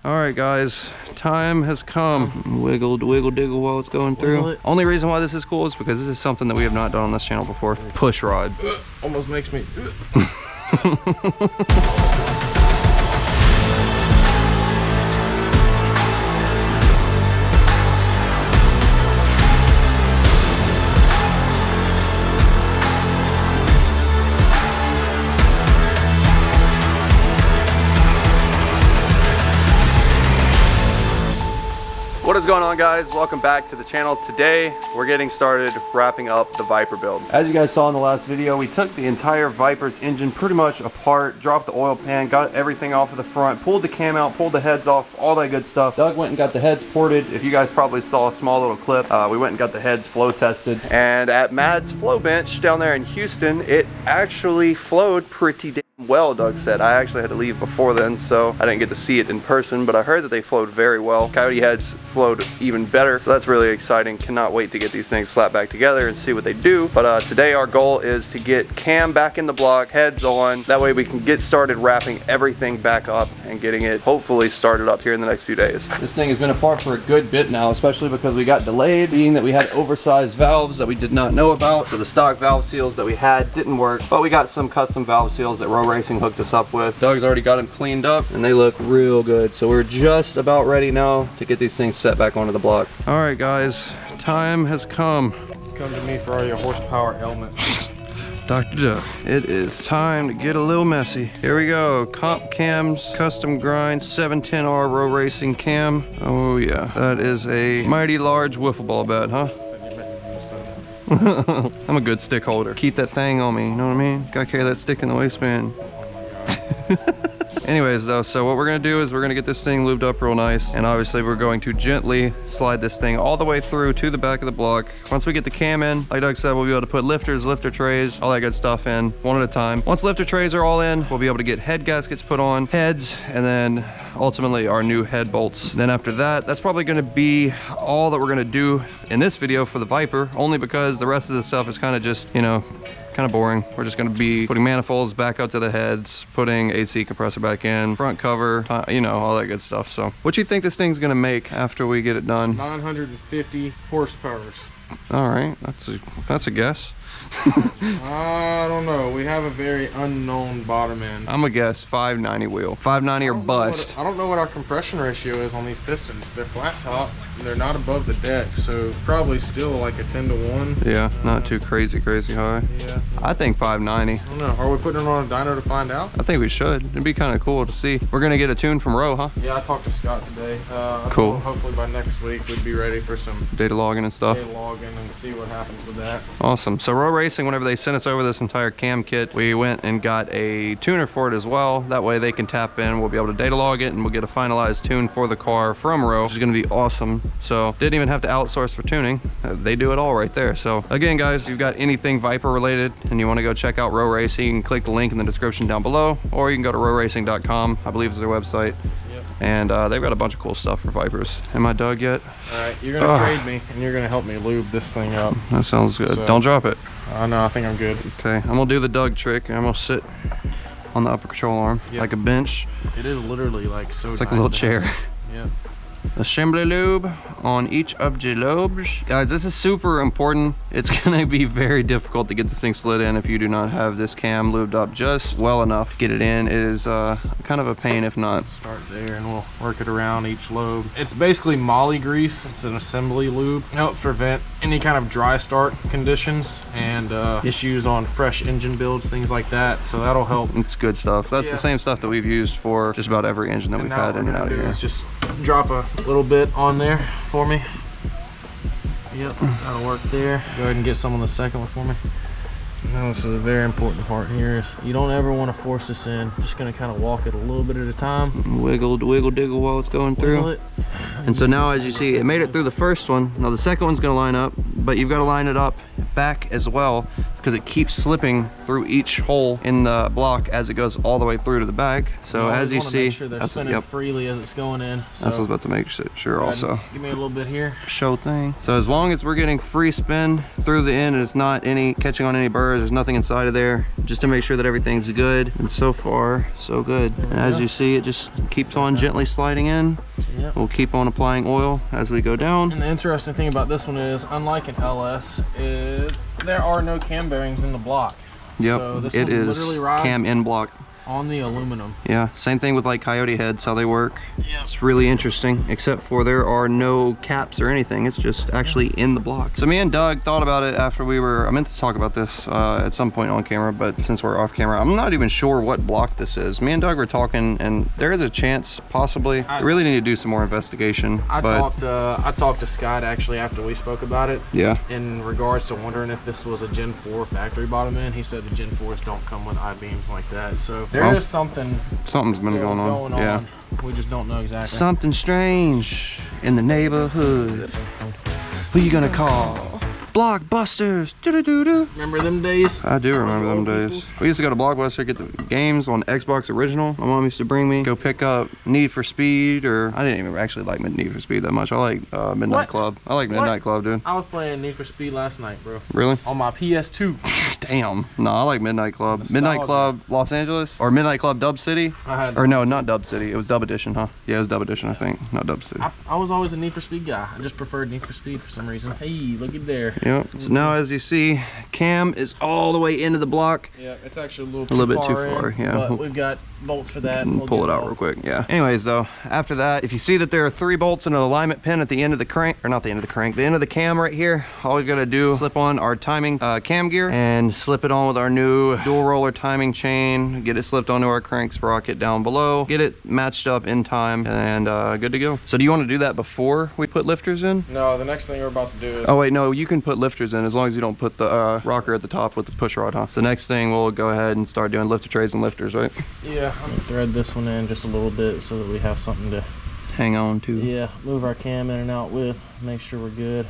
All right, guys, time has come. Wiggle, wiggle, diggle while it's going through. Only reason why this is cool is because this is something that we have not done on this channel before. Push rod. Almost makes me. What is going on, guys? Welcome back to the channel. Today we're getting started wrapping up the Viper build. As you guys saw in the last video, we took the entire Viper's engine pretty much apart, dropped the oil pan, got everything off of the front, pulled the cam out, pulled the heads off, all that good stuff. Doug went and got the heads ported. If you guys probably saw a small little clip, we went and got the heads flow tested. And at Mad's flow bench down there in Houston, it actually flowed pretty damn well, Doug said. I actually had to leave before then, so I didn't get to see it in person, but I heard that they flowed very well. Coyote heads flowed even better, so that's really exciting. Cannot wait to get these things slapped back together and see what they do. But today our goal is to get cam back in the block, heads on. That way we can get started wrapping everything back up and getting it hopefully started up here in the next few days. This thing has been apart for a good bit now, especially because we got delayed, being that we had oversized valves that we did not know about. So the stock valve seals that we had didn't work, but we got some custom valve seals that Row Racing hooked us up with. Doug's already got them cleaned up and they look real good. So we're just about ready now to get these things set back onto the block. All right, guys, time has come. Come to me for all your horsepower elements. Dr. Doug, it is time to get a little messy. Here we go. Comp cams, custom grind, 710R Row Racing cam. Oh yeah, that is a mighty large wiffle ball bat, huh? I'm a good stick holder. Keep that thing on me, you know what I mean? Gotta carry that stick in the waistband. Anyways though, so what we're gonna do is we're gonna get this thing lubed up real nice, and obviously we're going to gently slide this thing all the way through to the back of the block. Once we get the cam in, like Doug said, we'll be able to put lifters, lifter trays, all that good stuff in one at a time. Once lifter trays are all in, we'll be able to get head gaskets put on, heads, and then ultimately our new head bolts. Then after that, that's probably gonna be all that we're gonna do in this video for the Viper, only because the rest of the stuff is kind of just, you know, kind of boring. We're just going to be putting manifolds back out to the heads, putting AC compressor back in, front cover, you know, all that good stuff. So what do you think this thing's going to make after we get it done? 950 horsepower. All right, that's a guess. I don't know. We have a very unknown bottom end. I'm gonna guess 590 wheel. 590 or bust. I don't know what our compression ratio is on these pistons. They're flat top. They're not above the deck, so probably still like a 10-to-1. Yeah, not too crazy high. Yeah. I think 590. I don't know. Are we putting it on a dyno to find out? I think we should. It'd be kind of cool to see. We're gonna get a tune from Row, huh? Yeah, I talked to Scott today. Cool. Hopefully by next week we'd be ready for some data logging and stuff. data logging and see what happens with that. Awesome. So Row Racing, whenever they sent us over this entire cam kit, we went and got a tuner for it as well. That way they can tap in, we'll be able to data log it, and we'll get a finalized tune for the car from Row, which is going to be awesome. So didn't even have to outsource for tuning. They do it all right there. So again, guys, if you've got anything Viper related and you want to go check out Row Racing, you can click the link in the description down below, or you can go to rowracing.com, I believe is their website. And they've got a bunch of cool stuff for Vipers. Am I Doug yet? All right, you're gonna trade me, and you're gonna help me lube this thing up. That sounds good. So, don't drop it. No, I think I'm good. Okay, I'm gonna do the Doug trick, and I'm gonna sit on the upper control arm like a bench. It is literally like so. It's like a little chair. Yeah. Assembly lube on each of the lobes. Guys, this is super important. It's gonna be very difficult to get this thing slid in if you do not have this cam lubed up just well enough. Get it in. It is kind of a pain if not. Start there and we'll work it around each lobe. It's basically molly grease. It's an assembly lube. It helps prevent any kind of dry start conditions and issues on fresh engine builds, things like that. So that'll help. It's good stuff. That's the same stuff that we've used for just about every engine that we've had in and out of here. Just drop a little bit on there for me. Yep, that'll work there. Go ahead and get some on the second one for me. Now this is a very important part here is you don't ever want to force this in. Just gonna kind of walk it a little bit at a time. Wiggle, wiggle, diggle while it's going through. And so now as you see, it made it through the first one. Now the second one's gonna line up, but you've got to line it up back as well, because it keeps slipping through each hole in the block as it goes all the way through to the back. So as you see, make sure they're spinning freely as it's going in. So that's what I was about to make sure also. Give me a little bit here. Show thing. So as long as we're getting free spin through the end and it's not any catching on any burrs, there's nothing inside of there, just to make sure that everything's good. And so far, so good. And as you see, it just keeps on gently sliding in. Yep. We'll keep on applying oil as we go down. And the interesting thing about this one is, unlike an LS, is there are no cam bearings in the block. Yep, so this it one is literally rides cam in block. on the aluminum. Yeah, same thing with like Coyote heads, how they work. Yeah. It's really interesting, except for there are no caps or anything. It's just actually in the block. So me and Doug thought about it after I meant to talk about this at some point on camera, but since we're off camera, I'm not even sure what block this is. Me and Doug were talking, and there is a chance, possibly. I really need to do some more investigation. I talked to Scott actually after we spoke about it. Yeah. In regards to wondering if this was a Gen 4 factory bottom end. He said the Gen 4s don't come with I-beams like that. So there is something's been going on. Yeah. We just don't know exactly. Something strange in the neighborhood. Who you gonna call? Blockbusters. Doo-doo-doo-doo. Remember them days? I do remember them days. We used to go to Blockbuster, get the games on Xbox Original. My mom used to bring me, go pick up Need for Speed, or I didn't even actually like Need for Speed that much. I like Midnight Club. I like Midnight Club, dude. I was playing Need for Speed last night, bro. Really? On my PS2. Damn. No, I like Midnight Club. Nostalgia. Midnight Club Los Angeles, or Midnight Club Dub City. Or no, not Dub City. It was Dub Edition, huh? Yeah, it was Dub Edition, I think. Not Dub City. I was always a Need for Speed guy. I just preferred Need for Speed for some reason. Hey, look at there. Yep. So now, as you see, cam is all the way into the block. Yeah, it's actually a little bit too far. Yeah. But we've got bolts for that. We'll pull it out real quick. Yeah. Anyways, though, after that, if you see that there are 3 bolts and an alignment pin at the end of the crank, or not the end of the crank, the end of the cam right here, all we gotta do is slip on our timing cam gear and slip it on with our new dual roller timing chain, get it slipped onto our crank sprocket down below, get it matched up in time, and good to go. So do you want to do that before we put lifters in? No, the next thing we're about to do is... Oh wait, no, you can put lifters in as long as you don't put the rocker at the top with the push rod, huh? So next thing, we'll go ahead and start doing lifter trays and lifters, right? Yeah, I'm gonna thread this one in just a little bit so that we have something to hang on to. Yeah, move our cam in and out with, make sure we're good.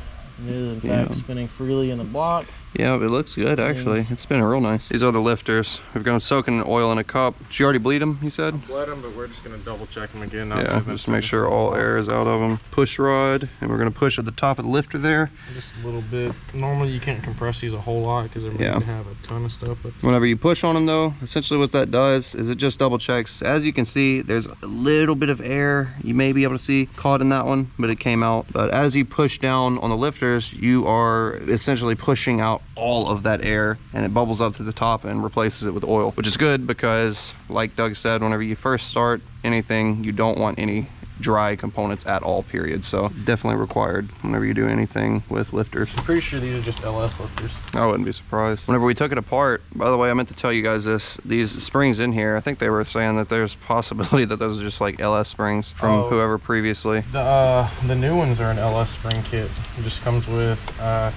It is in fact spinning freely in the block. Yeah, it looks good actually. It's spinning real nice. These are the lifters. We've gone soaking in oil in a cup. Did you already bleed them, you said? I bled them, but we're just gonna double check them again. Yeah, just to make sure all air is out of them. Push rod, and we're gonna push at the top of the lifter there. Just a little bit. Normally you can't compress these a whole lot because they're made to have a ton of stuff. But whenever you push on them though, essentially what that does is it just double checks. As you can see, there's a little bit of air you may be able to see caught in that one, but it came out. But as you push down on the lifters, you are essentially pushing out all of that air, and it bubbles up to the top and replaces it with oil, which is good because, like Doug said, whenever you first start anything, you don't want any dry components at all, period. So definitely required whenever you do anything with lifters. I'm pretty sure these are just LS lifters. I wouldn't be surprised. Whenever we took it apart, by the way, I meant to tell you guys this, these springs in here, I think they were saying that there's possibility that those are just like LS springs from whoever previously. The new ones are an LS spring kit. It just comes with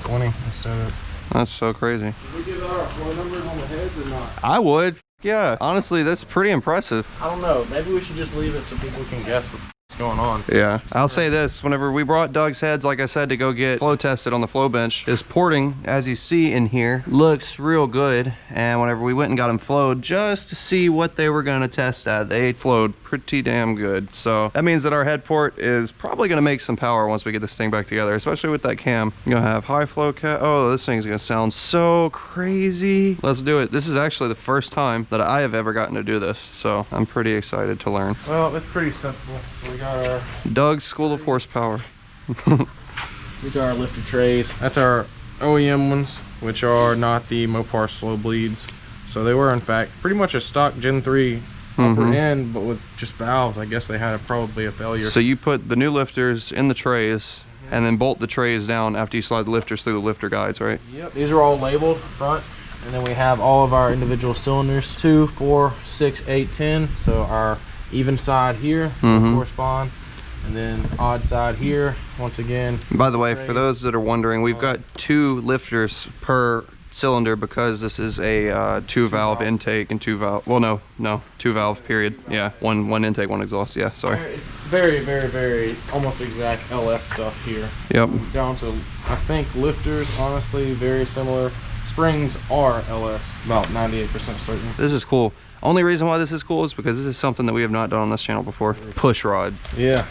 20 instead of... That's so crazy. Did we get our flow numbers on the heads or not? I would. Yeah, honestly, that's pretty impressive. I don't know. Maybe we should just leave it so people can guess what's going on. Yeah, I'll say this. Whenever we brought Doug's heads, like I said, to go get flow tested on the flow bench, this porting, as you see in here, looks real good. And whenever we went and got them flowed just to see what they were going to test at, they flowed pretty damn good. So that means that our head port is probably going to make some power once we get this thing back together, especially with that cam. You're going to have high flow cat. Oh, this thing's going to sound so crazy. Let's do it. This is actually the first time that I have ever gotten to do this, so I'm pretty excited to learn. Well, it's pretty simple. So we got our Doug's School of Horsepower. These are our lifter trays. That's our OEM ones, which are not the Mopar slow bleeds. So they were in fact pretty much a stock Gen 3 upper end, but with just valves. I guess they had probably a failure. So you put the new lifters in the trays and then bolt the trays down after you slide the lifters through the lifter guides, right? Yep. These are all labeled front, and then we have all of our individual cylinders, 2, 4, 6, 8, 10. So our even side here will correspond, and then odd side here once again. By the way, for those that are wondering, we've got 2 lifters per cylinder because this is a two valve intake and two valve, well no, two valve period. Yeah, one intake, one exhaust. Yeah, sorry. It's very almost exact LS stuff here. Yep. Down to, I think, lifters, honestly, very similar. Springs are LS, about 98% certain. This is cool. Only reason why this is cool is because this is something that we have not done on this channel before. Push rod. Yeah.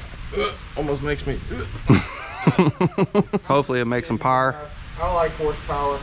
Almost makes me. Hopefully it makes some power. I like horsepower.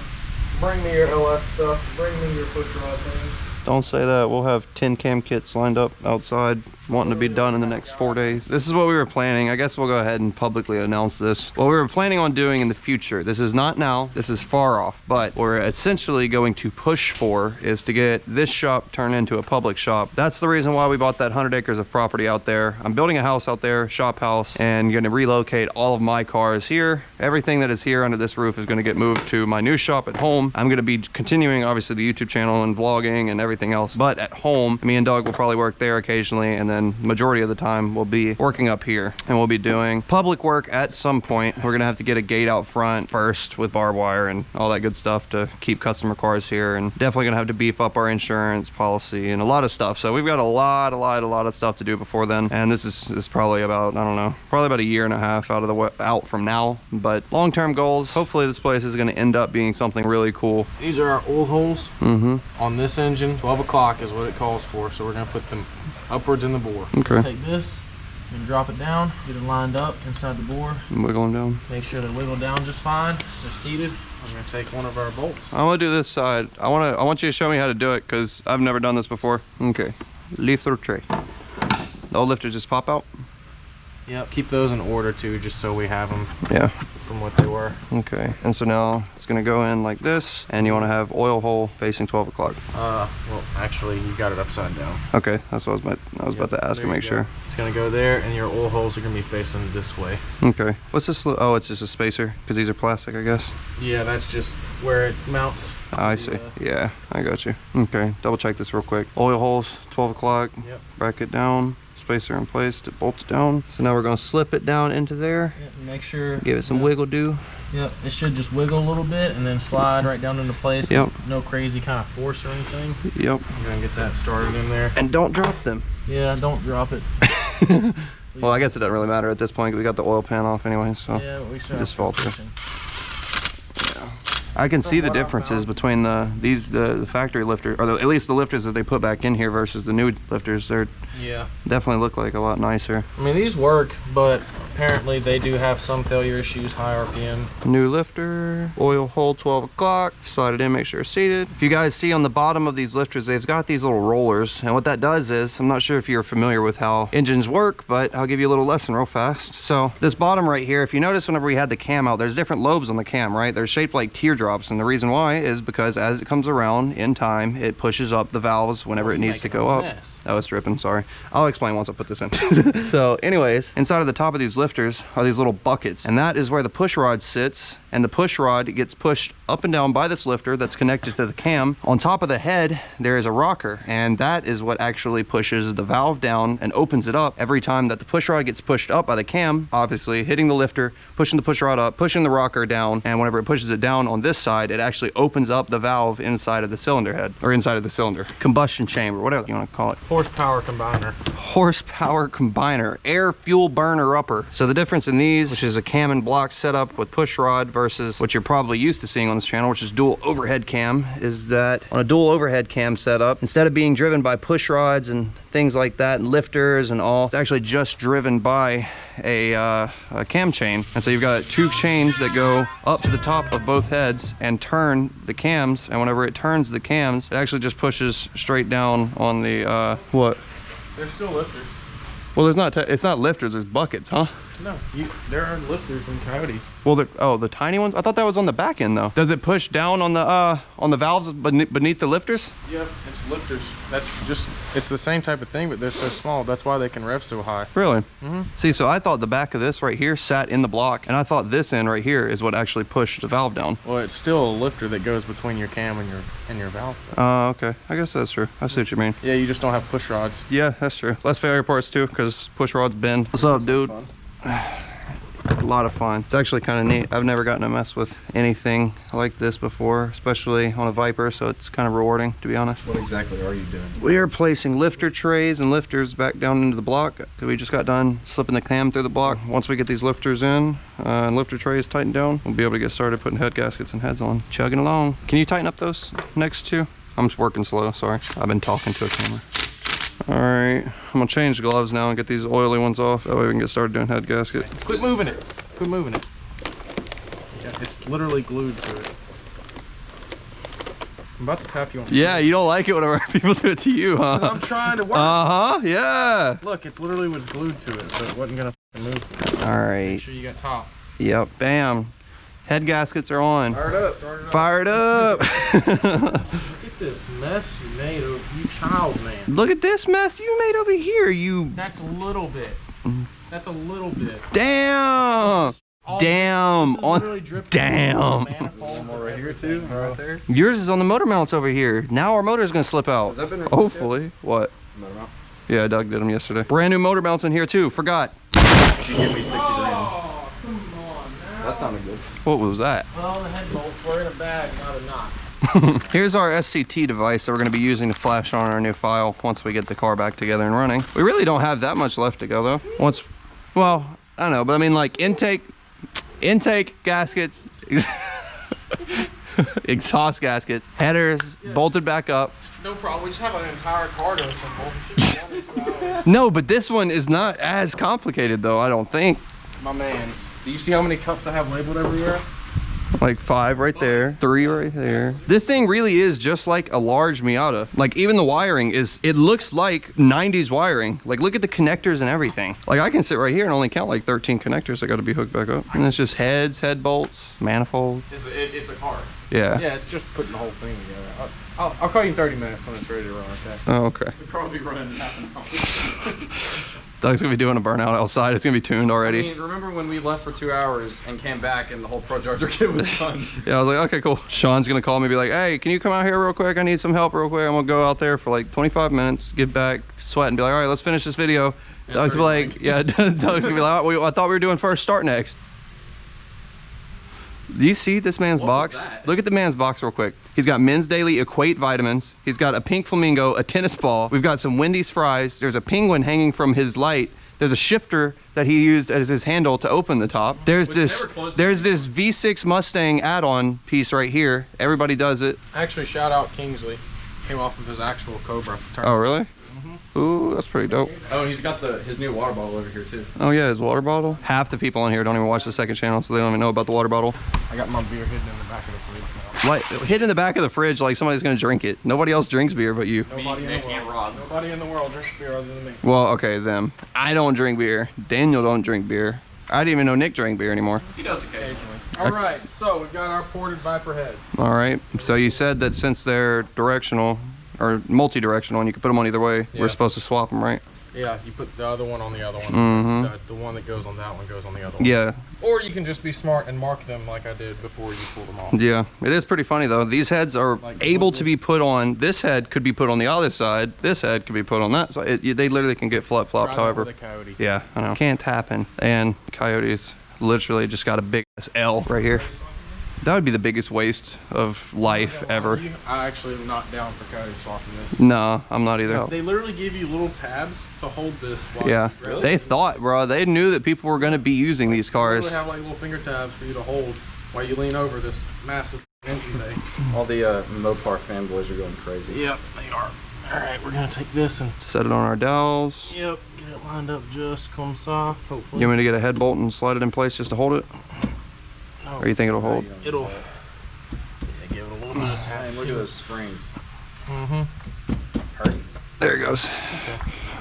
Bring me your LS stuff. Bring me your push rod things. Don't say that. We'll have 10 cam kits lined up outside, wanting to be done in the next 4 days. This is what we were planning. I guess we'll go ahead and publicly announce this. What we were planning on doing in the future, this is not now, this is far off, but what we're essentially going to push for is to get this shop turned into a public shop. That's the reason why we bought that 100 acres of property out there. I'm building a house out there, shop house, and going to relocate all of my cars here. Everything that is here under this roof is going to get moved to my new shop at home. I'm going to be continuing, obviously, the YouTube channel and vlogging and everything else, but at home, me and Doug will probably work there occasionally, and then majority of the time we'll be working up here, and we'll be doing public work at some point. We're gonna have to get a gate out front first with barbed wire and all that good stuff to keep customer cars here, and definitely gonna have to beef up our insurance policy and a lot of stuff. So we've got a lot of stuff to do before then, and this is probably about, I don't know, probably about a year and a half out of the way, out from now. But long-term goals, hopefully this place is gonna end up being something really cool. These are our oil holes on this engine. 12 o'clock is what it calls for, so we're gonna put them upwards in the bore. Okay. Take this and drop it down, get it lined up inside the bore. And wiggle them down. Make sure they wiggle down just fine. They're seated. I'm gonna take one of our bolts. I want to do this side. I want you to show me how to do it because I've never done this before. Okay. Lifter tray. The old lifters just pop out. Yep. Keep those in order too, just so we have them. Yeah. From what they were. Okay. And so now it's gonna go in like this, and you want to have oil hole facing 12 o'clock. Well, actually, you got it upside down. Okay. That's what I was about to ask and make sure. It's gonna go there, and your oil holes are gonna be facing this way. Okay. What's this? Oh, it's just a spacer because these are plastic, I guess. Yeah, that's just where it mounts. I see. Yeah, I got you. Okay. Double check this real quick. Oil holes, 12 o'clock. Yep. Bracket down. Spacer in place to bolt it down. So now we're going to slip it down into there. Yep, make sure. Give it some wiggle do. Yep, it should just wiggle a little bit and then slide right down into place. Yep. No crazy kind of force or anything. Yep. I'm gonna get that started in there. And don't drop them. Yeah, don't drop it. Well, I guess it doesn't really matter at this point because we got the oil pan off anyway, so yeah, we should just fall through. I can see the differences between the factory lifter, or at least the lifters that they put back in here versus the new lifters. They're definitely look like a lot nicer. I mean, these work, but apparently they do have some failure issues, high RPM. New lifter, oil hole 12 o'clock, slide it in, make sure it's seated. If you guys see on the bottom of these lifters, they've got these little rollers, and what that does is, I'm not sure if you're familiar with how engines work, but I'll give you a little lesson real fast. So this bottom right here, if you notice whenever we had the cam out, there's different lobes on the cam, right? They're shaped like teardrops, and the reason why is because as it comes around in time, it pushes up the valves whenever it needs to go up. Oh, it's dripping, sorry. I'll explain once I put this in. So anyways, inside of the top of these lifters are these little buckets, and that is where the push rod sits, and the push rod gets pushed up and down by this lifter that's connected to the cam. On top of the head, there is a rocker, and that is what actually pushes the valve down and opens it up every time that the push rod gets pushed up by the cam, obviously hitting the lifter, pushing the push rod up, pushing the rocker down, and whenever it pushes it down on this side, it actually opens up the valve inside of the cylinder head, or inside of the cylinder. Combustion chamber, whatever you want to call it. Horsepower combiner. Horsepower combiner, air fuel burner upper. So the difference in these, which is a cam and block setup with push rod versus what you're probably used to seeing on this channel, which is dual overhead cam, is that on a dual overhead cam setup, instead of being driven by push rods and things like that and lifters and all, it's actually just driven by a cam chain. And so you've got two chains that go up to the top of both heads and turn the cams, and whenever it turns the cams, it actually just pushes straight down on the what? They're still lifters. Well, there's not, it's not lifters, there's buckets, huh? No, there are lifters in Coyotes. Well, oh, the tiny ones? I thought that was on the back end though. Does it push down on the valves beneath the lifters? Yeah, it's lifters. That's just, it's the same type of thing, but they're so small. That's why they can rev so high. Really? Mm-hmm. See, so I thought the back of this right here sat in the block, and I thought this end right here is what actually pushed the valve down. Well, it's still a lifter that goes between your cam and your valve. Oh, okay. I guess that's true. I see what you mean. Yeah, you just don't have push rods. Yeah, that's true. Less failure parts too, because push rods bend. What's up, dude? A lot of fun. It's actually kind of neat. I've never gotten to mess with anything like this before, especially on a Viper, so it's kind of rewarding, to be honest. What exactly are you doing? We are placing lifter trays and lifters back down into the block because we just got done slipping the cam through the block. Once we get these lifters in and lifter trays tightened down, we'll be able to get started putting head gaskets and heads on. Chugging along. Can you tighten up those next two? I'm just working slow, sorry. I've been talking to a camera. All right, I'm gonna change the gloves now and get these oily ones off. That way we can get started doing head gasket. Quit moving it. Quit moving it. Yeah, it's literally glued to it. I'm about to tap you on the Yeah, you don't like it whenever people do it to you, huh? I'm trying to work. Uh-huh, yeah. Look, it's literally was glued to it, so it wasn't gonna move. All right. Make sure you got top. Yep, bam. Head gaskets are on. Fire it up. Fire it up. Look at this mess you made, you child man. Look at this mess you made over here, you. That's a little bit. That's a little bit. Damn. Damn. On. Damn. More right here too, right there. Yours is on the motor mounts over here. Now our motor is gonna slip out. Has that been hopefully. yet? What? Motor mount? Yeah, Doug did them yesterday. Brand new motor mounts in here too. Forgot. She gave me 60 grand. Oh, come on, man. That sounded good. What was that? Well, the head bolts were in a bag, not a knot. Here's our SCT device that we're going to be using to flash on our new file once we get the car back together and running. We really don't have that much left to go though. Well, I don't know, but I mean like intake gaskets, exhaust gaskets, headers, bolted back up. No problem, we just have an entire car to assemble. We should be done in 2 hours. No, but this one is not as complicated though, I don't think. My mans, do you see how many cups I have labeled everywhere? Like 5 right there, 3 right there. This thing really is just like a large Miata. Like even the wiring it looks like 90s wiring. Like look at the connectors and everything. Like I can sit right here and only count like 13 connectors that got to be hooked back up. And it's just heads, head bolts, manifold. It's a car. Yeah. Yeah, it's just putting the whole thing together. I'll call you in 30 minutes when it's ready to run, okay? Oh, okay. We'll probably be running half an hour. Doug's gonna be doing a burnout outside. It's gonna be tuned already. I mean, remember when we left for 2 hours and came back and the whole Pro Charger kit was done? Yeah, I was like, okay, cool. Sean's gonna call me and be like, hey, can you come out here real quick? I need some help real quick. I'm gonna go out there for like 25 minutes, get back, sweat, and be like, all right, let's finish this video. Yeah, Doug's gonna be like, yeah, Doug's gonna be like, oh, I thought we were doing first, start next. Do you see this man's box? Look at the man's box real quick. He's got Men's Daily Equate vitamins. He's got a pink flamingo, a tennis ball. We've got some Wendy's fries. There's a penguin hanging from his light. There's a shifter that he used as his handle to open the top. There's this V6 Mustang add-on piece right here. Everybody does it. Actually, shout out Kingsley. Came off of his actual Cobra. Oh, really? Ooh, that's pretty dope. Oh, and he's got his new water bottle over here too. Oh yeah, his water bottle. Half the people on here don't even watch the second channel, so they don't even know about the water bottle. I got my beer hidden in the back of the fridge now. Like hidden in the back of the fridge, like somebody's gonna drink it. Nobody else drinks beer but you. Nobody in the world drinks beer other than me. Well, okay, them. I don't drink beer. Daniel don't drink beer. I didn't even know Nick drank beer anymore. He does occasionally. All right, so we've got our ported Viper heads. All right. So you said that since they're directional or multi-directional and you can put them on either way, Yeah. we're supposed to swap them, right? Yeah, you put the other one on the other one. Mm-hmm. The one that goes on that one goes on the other one. Yeah. Or you can just be smart and mark them like I did before you pull them off. Yeah. It is pretty funny though. These heads are Like able to be put on. This head could be put on the other side. This head could be put on that side. They literally can get flip-flopped, Try that however. with a Coyote. Yeah, I know. Can't happen. And Coyotes literally just got a big ass L right here. That would be the biggest waste of life ever. I actually am not down for Coyote swapping this. No, I'm not either. They literally give you little tabs to hold this while Yeah, you rest. they thought, bro, they knew that people were going to be using these They cars. literally have like little finger tabs for you to hold while you lean over this massive engine bay. All the Mopar fanboys are going crazy. Yep, they are. All right, we're gonna take this and Set it on our dowels. get it lined up just comme ça. Hopefully. You want me to get a head bolt and slide it in place just to hold it? No, Or you think it'll hold? it'll. Yeah, give it a little bit of tap. Man, look at those springs. Mm-hmm. Hurry. There it goes.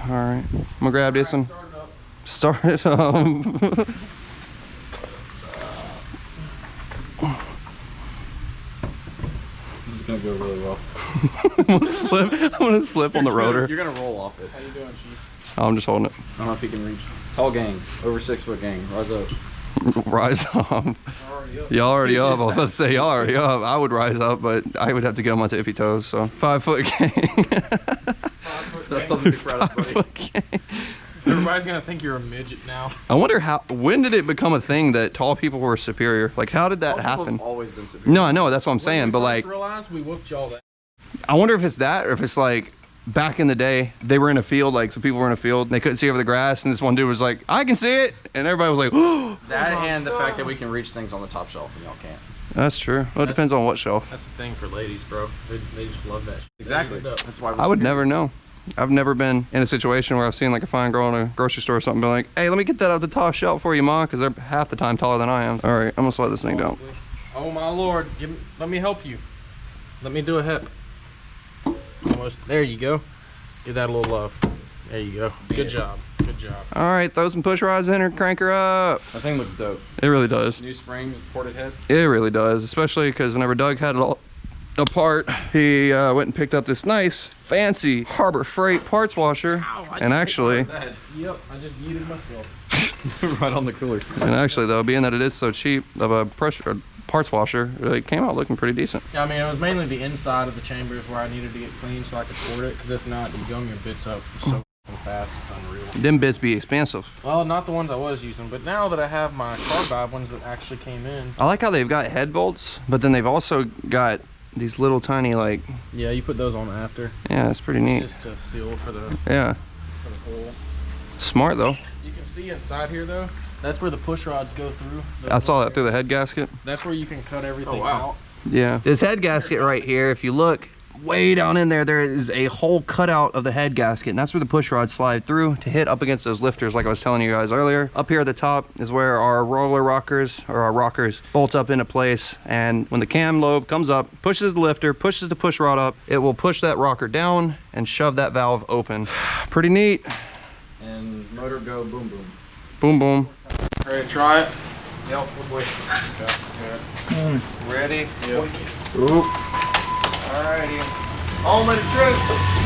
All right, I'm gonna grab this one. Start it up. Start it. This is gonna go really well. I'm gonna slip on the rotor. You're gonna roll off it. How you doing, Chief? Oh, I'm just holding it. I don't know if he can reach. Tall gang, over 6 foot gang, rise up. Rise up. Y'all already up. I was about to say y'all already up. I would rise up, but I would have to get on my tippy toes. So 5 foot gang. That's something to be proud of, buddy. 5 foot gang. Everybody's gonna think you're a midget now. I wonder when did it become a thing that tall people were superior? Like, how did that Tall people happen? have always been superior. No, I know, that's what I'm saying, but like, realized we whooped y'all. I wonder if it's that, or if it's like, back in the day, they were in a field, like some people were in a field and they couldn't see over the grass, and this one dude was like, I can see it, and everybody was like, oh. That and the fact that we can reach things on the top shelf and y'all can't. That's true. Well, it depends on what shelf. That's the thing for ladies, bro. They just love that. Exactly. That's why I would never know. I've never been in a situation where I've seen like a fine girl in a grocery store or something, be like, hey, let me get that off the top shelf for you, ma, because they're half the time taller than I am. All right, I'm gonna slide this thing down. Oh my lord, let me help you. Let me do a hip. Almost, there you go. Give that a little love. There you go. Good job. Good job. All right, throw some push rods in her, crank her up. That thing looks dope. It really does. New springs, ported heads. It really does, especially because whenever Doug had it all apart, he went and picked up this nice, fancy Harbor Freight parts washer. Ow, and actually, yep, I just yeeted myself. Right on the cooler. and actually though, being that it is so cheap of a parts washer, it came out looking pretty decent. Yeah, I mean, it was mainly the inside of the chambers where I needed to get clean so I could port it, because if not, you gum your bits up so fast, it's unreal. Them bits be expensive. Well, not the ones I was using, but now that I have my carbide ones that actually came in. I like how they've got head bolts, but then they've also got these little tiny, like, Yeah, you put those on after. yeah, it's pretty neat. Just to seal for the Yeah, hole. smart though. You can see inside here though, that's where the push rods go through. I saw that through the head gasket. That's where you can cut everything wow. out. Yeah, this head gasket right here, if you look way down in there, there is a whole cutout of the head gasket, and that's where the push rods slide through to hit up against those lifters like I was telling you guys earlier. Up here at the top is where our roller rockers, or our rockers, bolt up into place, and when the cam lobe comes up, pushes the lifter, pushes the push rod up, it will push that rocker down and shove that valve open. Pretty neat. And motor go boom boom. Boom boom. Ready to try it? Yep. Ready? Yep. Alrighty. On with the trip.